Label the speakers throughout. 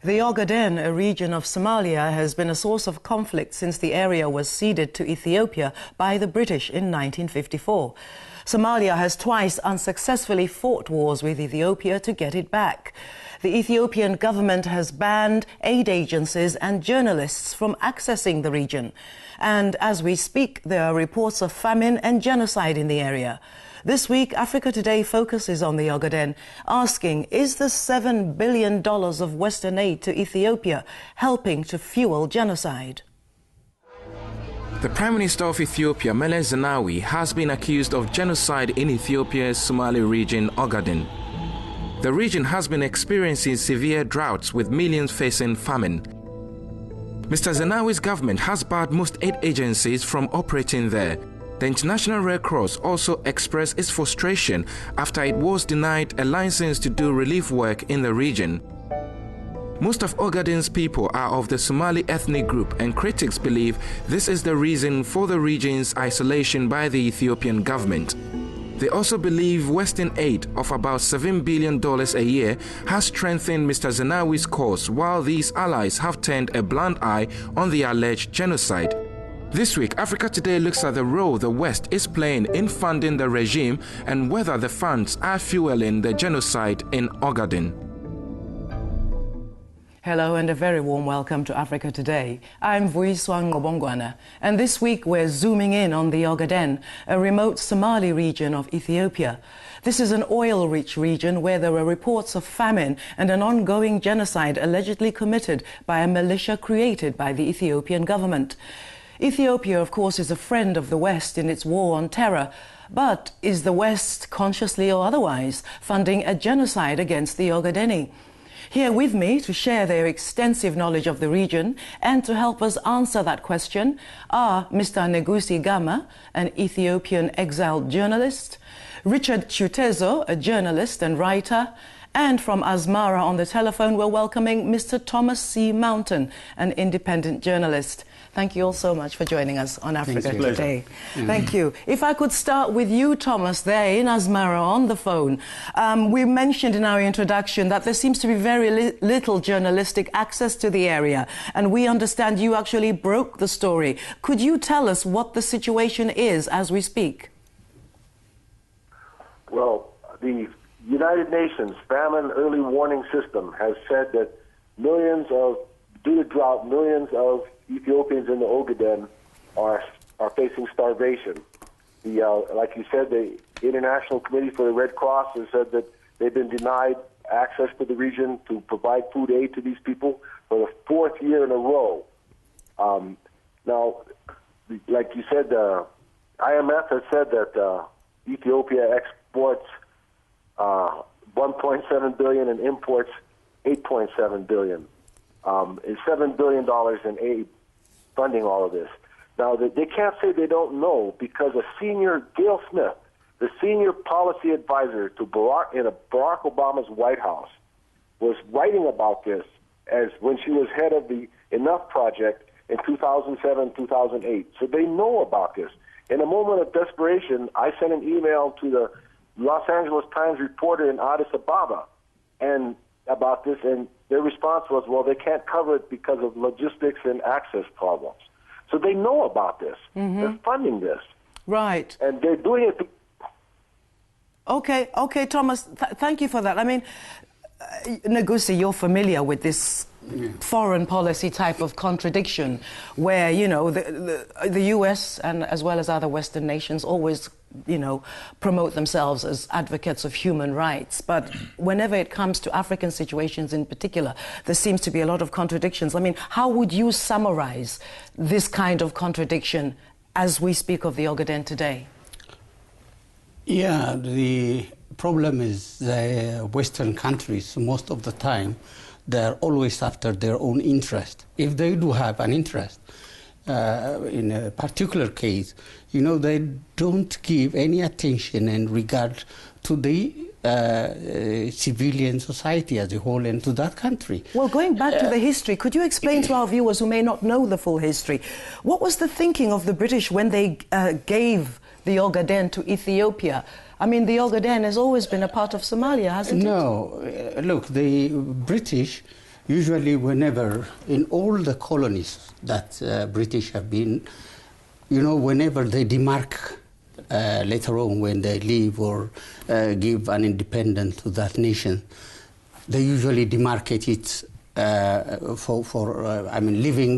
Speaker 1: The Ogaden, a region of Somalia, has been a source of conflict since the area was ceded to Ethiopia by the British in 1954. Somalia has twice unsuccessfully fought wars with Ethiopia to get it back. The Ethiopian government has banned aid agencies and journalists from accessing the region. And as we speak, there are reports of famine and genocide in the area. This week, Africa Today focuses on the Ogaden, asking, is the $7 billion of Western aid to Ethiopia helping to fuel genocide?
Speaker 2: The Prime Minister of Ethiopia, Meles Zenawi, has been accused of genocide in Ethiopia's Somali region, Ogaden. The region has been experiencing severe droughts with millions facing famine. Mr. Zenawi's government has barred most aid agencies from operating there. The International Red Cross also expressed its frustration after it was denied a license to do relief work in the region. Most of Ogaden's people are of the Somali ethnic group, and critics believe this is the reason for the region's isolation by the Ethiopian government. They also believe Western aid of about $7 billion a year has strengthened Mr. Zenawi's cause, while these allies have turned a blind eye on the alleged genocide. This week, Africa Today looks at the role the West is playing in funding the regime and whether the funds are fueling the genocide in Ogaden.
Speaker 1: Hello and a very warm welcome to Africa Today. I'm Vuiswang Ngobongwana, and this week we're zooming in on the Ogaden, a remote Somali region of Ethiopia. This is an oil-rich region where there are reports of famine and an ongoing genocide allegedly committed by a militia created by the Ethiopian government. Ethiopia, of course, is a friend of the West in its war on terror, but is the West, consciously or otherwise, funding a genocide against the Ogadeni? Here with me to share their extensive knowledge of the region and to help us answer that question are Mr. Negusi Gama, an Ethiopian exiled journalist, Richard Chutezo, a journalist and writer, and from Asmara on the telephone we're welcoming Mr. Thomas C. Mountain, an independent journalist. Thank you all so much for joining us on Africa Today. Thank you. If I could start with you, Thomas, there in Asmara on the phone. We mentioned in our introduction that there seems to be very little journalistic access to the area, and we understand you actually broke the story. Could you tell us what the situation is as we speak?
Speaker 3: Well, the United Nations Famine Early Warning System has said that due to drought, millions of Ethiopians in the Ogaden are facing starvation. Like you said, the International Committee for the Red Cross has said that they've been denied access to the region to provide food aid to these people for the fourth year in a row. Now, like you said, IMF has said that Ethiopia exports 1.7 billion and imports 8.7 billion. It's $7 billion in aid funding all of this. Now, they can't say they don't know, because Gail Smith, the senior policy advisor to Barack Obama's White House, was writing about this as when she was head of the Enough Project in 2007, 2008. So they know about this. In a moment of desperation, I sent an email to the Los Angeles Times reporter in Addis Ababa about this, and their response was, well, they can't cover it because of logistics and access problems. So they know about this. They're funding this.
Speaker 1: Right.
Speaker 3: And they're doing it.
Speaker 1: Okay, Thomas, thank you for that. I mean, Negusi, you're familiar with this foreign policy type of contradiction where, you know, the US and as well as other Western nations always, you know, promote themselves as advocates of human rights. But whenever it comes to African situations in particular, there seems to be a lot of contradictions. I mean, how would you summarize this kind of contradiction as we speak of the Ogaden today?
Speaker 4: Yeah, the problem is the Western countries, most of the time, they're always after their own interest. If they do have an interest in a particular case, you know, they don't give any attention and regard to the civilian society as a whole and to that country.
Speaker 1: Well, going back to the history, could you explain to our viewers who may not know the full history, what was the thinking of the British when they gave the Ogaden to Ethiopia? I mean, the Ogaden has always been a part of Somalia, hasn't it?
Speaker 4: No. Look, the British usually, whenever, in all the colonies that British have been, you know, whenever they demark later on when they leave or give an independence to that nation, they usually demarcate it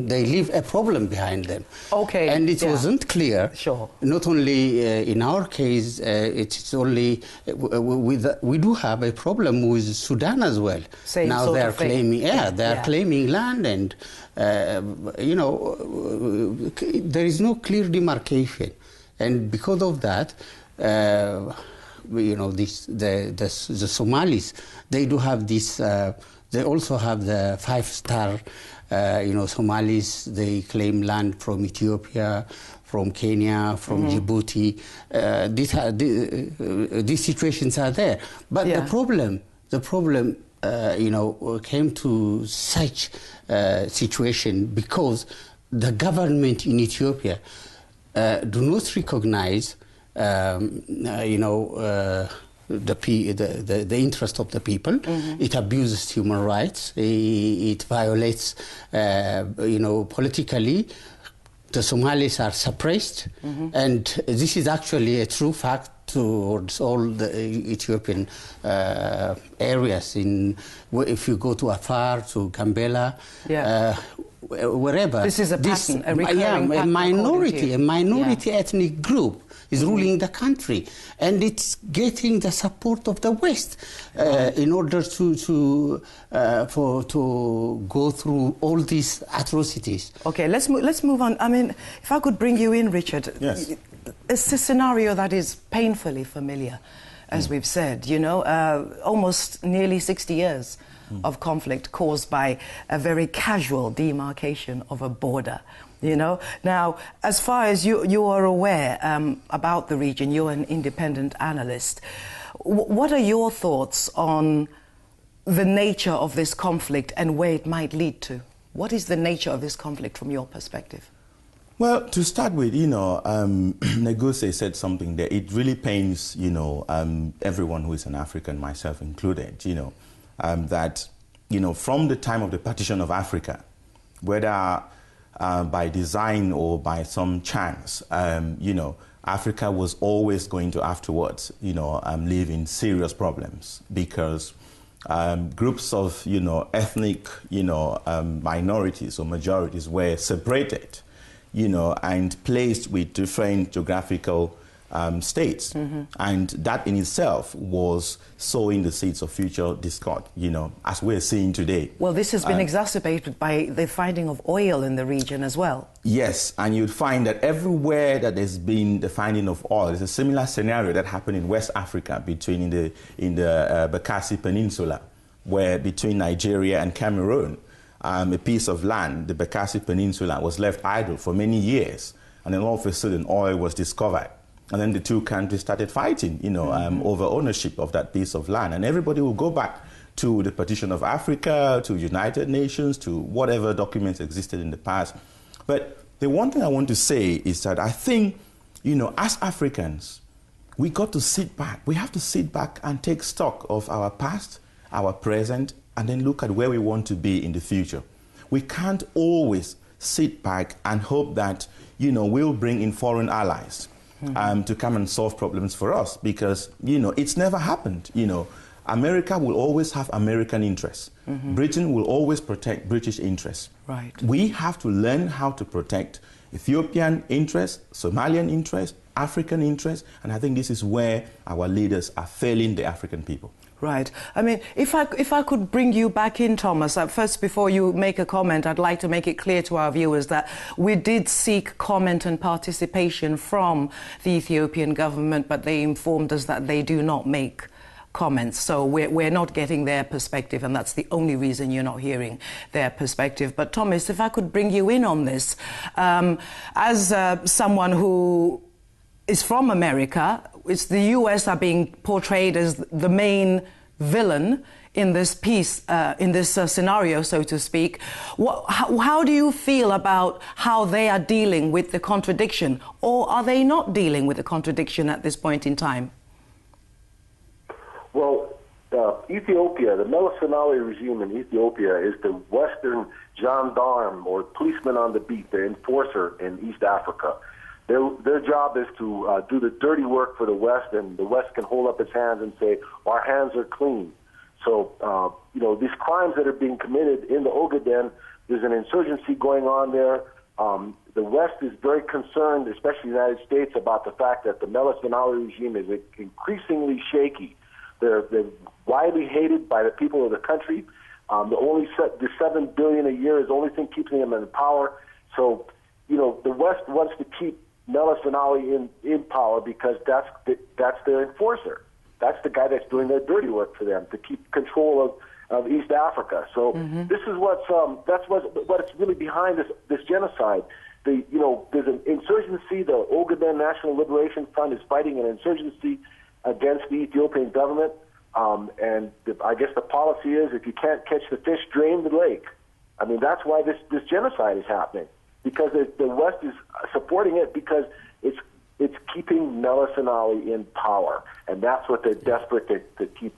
Speaker 4: they leave a problem behind them.
Speaker 1: Okay.
Speaker 4: And it wasn't clear.
Speaker 1: Sure.
Speaker 4: Not only in our case, it's only, we do have a problem with Sudan as well.
Speaker 1: Same
Speaker 4: now
Speaker 1: sort
Speaker 4: they are
Speaker 1: of thing.
Speaker 4: claiming, they are claiming land, and you know, there is no clear demarcation. And because of that, you know, the Somalis, they do have this. They also have the 5-star, you know, Somalis. They claim land from Ethiopia, from Kenya, from Djibouti. These situations are there. But the problem, you know, came to such situation because the government in Ethiopia do not recognize, you know, the interest of the people. It abuses human rights. It violates, you know, politically. The Somalis are suppressed, and this is actually a true fact towards all the Ethiopian areas. If you go to Afar, to Gambela, wherever.
Speaker 1: This is a pattern, a recurring pattern.
Speaker 4: A minority ethnic group is ruling the country, and it's getting the support of the West in order to go through all these atrocities.
Speaker 1: Okay, let's move on. I mean, if I could bring you in, Richard.
Speaker 5: Yes.
Speaker 1: It's a scenario that is painfully familiar, as we've said, you know, almost nearly 60 years of conflict caused by a very casual demarcation of a border, you know. Now, as far as you are aware about the region, you're an independent analyst. What are your thoughts on the nature of this conflict and where it might lead to? What is the nature of this conflict from your perspective?
Speaker 5: Well, to start with, you know, Neguse said something that it really pains, you know, everyone who is an African, myself included, you know, that, you know, from the time of the partition of Africa, whether by design or by some chance, you know, Africa was always going to afterwards, you know, live in serious problems because groups of, you know, ethnic, you know, minorities or majorities were separated, you know, and placed with different geographical states. And that in itself was sowing the seeds of future discord, you know, as we're seeing today.
Speaker 1: Well, this has been exacerbated by the finding of oil in the region as well.
Speaker 5: Yes, and you'd find that everywhere that there's been the finding of oil, there's a similar scenario that happened in West Africa in the Bakassi Peninsula, where between Nigeria and Cameroon, a piece of land, the Bakassi Peninsula, was left idle for many years, and then all of a sudden oil was discovered. And then the two countries started fighting, you know, over ownership of that piece of land. And everybody will go back to the partition of Africa, to United Nations, to whatever documents existed in the past. But the one thing I want to say is that I think, you know, as Africans, we got to sit back. We have to sit back and take stock of our past, our present, and then look at where we want to be in the future. We can't always sit back and hope that, you know, we'll bring in foreign allies to come and solve problems for us, because, you know, it's never happened. You know, America will always have American interests. Britain will always protect British interests.
Speaker 1: Right.
Speaker 5: We have to learn how to protect Ethiopian interests, Somalian interests, African interests, and I think this is where our leaders are failing the African people.
Speaker 1: Right. I mean, if I could bring you back in, Thomas, first before you make a comment, I'd like to make it clear to our viewers that we did seek comment and participation from the Ethiopian government, but they informed us that they do not make comments. So we're not getting their perspective, and that's the only reason you're not hearing their perspective. But Thomas, if I could bring you in on this, as someone who is from America, it's the US are being portrayed as the main villain in this piece, in this scenario, so to speak. How do you feel about how they are dealing with the contradiction, or are they not dealing with the contradiction at this point in time?
Speaker 3: Well, Ethiopia, the Meles Zenawi regime in Ethiopia is the Western gendarme or policeman on the beat, the enforcer in East Africa. Their job is to do the dirty work for the West, and the West can hold up its hands and say, our hands are clean. So, these crimes that are being committed in the Ogaden, there's an insurgency going on there. The West is very concerned, especially the United States, about the fact that the Meles Zenawi regime is increasingly shaky. They're widely hated by the people of the country. The $7 billion a year is the only thing keeping them in power. So, the West wants to keep Meles Zenawi in power because that's their enforcer. That's the guy that's doing their dirty work for them to keep control of East Africa. So this is what's really behind this genocide. There's an insurgency. The Ogaden National Liberation Front is fighting an insurgency against the Ethiopian government. I guess the policy is, if you can't catch the fish, drain the lake. I mean, that's why this genocide is happening, because the West is supporting it because it's keeping Meles Zenawi in power, and that's what they're desperate to keep.